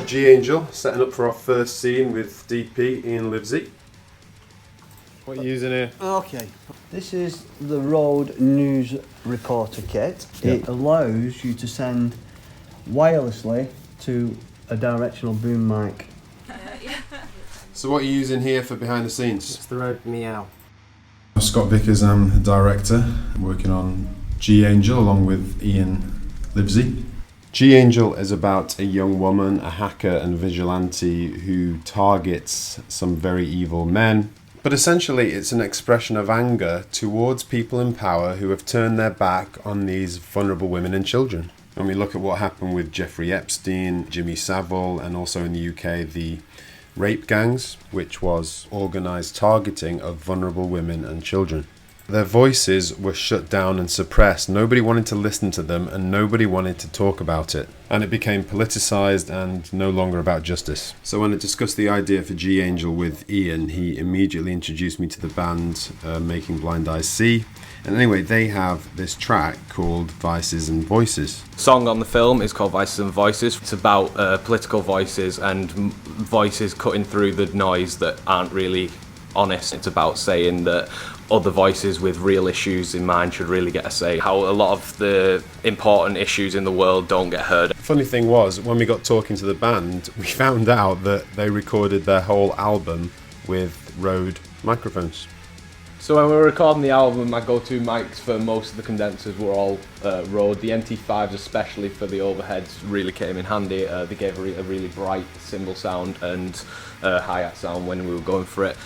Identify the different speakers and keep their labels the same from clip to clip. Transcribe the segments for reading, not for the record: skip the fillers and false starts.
Speaker 1: of G-Angel, setting up for our first scene with DP Ian Livesey. What are you using here?
Speaker 2: Okay, this is the Rode News Reporter kit.
Speaker 1: Yep.
Speaker 2: It allows you to send wirelessly to a directional boom mic.
Speaker 1: So what are you using here for behind the scenes?
Speaker 3: It's the Rode Meow.
Speaker 1: I'm Scott Vickers, I'm the director, working on G-Angel along with Ian Livesey. G-Angel is about a young woman, a hacker and vigilante who targets some very evil men. But essentially it's an expression of anger towards people in power who have turned their back on these vulnerable women and children. When we look at what happened with Jeffrey Epstein, Jimmy Savile, and also in the UK the rape gangs, which was organised targeting of vulnerable women and children. Their voices were shut down and suppressed. Nobody wanted to listen to them and nobody wanted to talk about it. And it became politicised and no longer about justice. So when I discussed the idea for G-Angel with Ian, he immediately introduced me to the band Making Blind Eyes See. And anyway, they have this track called Vices and Voices.
Speaker 4: The song on the film is called Vices and Voices. It's about political voices and voices cutting through the noise that aren't really honest. It's about saying that other voices with real issues in mind should really get a say. How a lot of the important issues in the world don't get heard.
Speaker 1: Funny thing was, when we got talking to the band, we found out that they recorded their whole album with Rode microphones.
Speaker 4: So when we were recording the album, my go-to mics for most of the condensers were all Rode. The NT5s, especially for the overheads, really came in handy. They gave a really bright cymbal sound and hi-hat sound when we were going for it.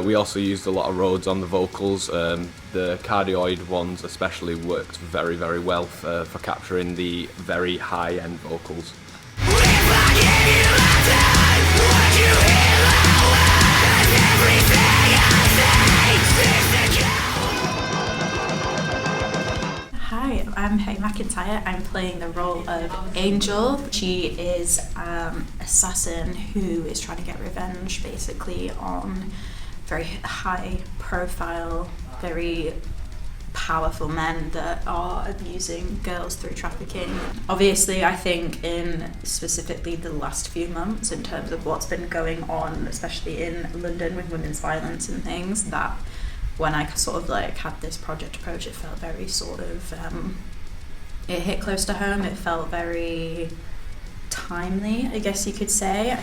Speaker 4: We also used a lot of Rodes on the vocals. The cardioid ones especially worked very, very well for capturing the very high-end vocals.
Speaker 5: Hi, I'm Hettie McIntyre. I'm playing the role of Angel. She is an assassin who is trying to get revenge basically on very high profile, very powerful men that are abusing girls through trafficking. Obviously, I think in specifically the last few months, in terms of what's been going on, especially in London with women's violence and things, that when I sort of like had this project approach, it felt very sort of, it hit close to home. It felt very timely, I guess you could say.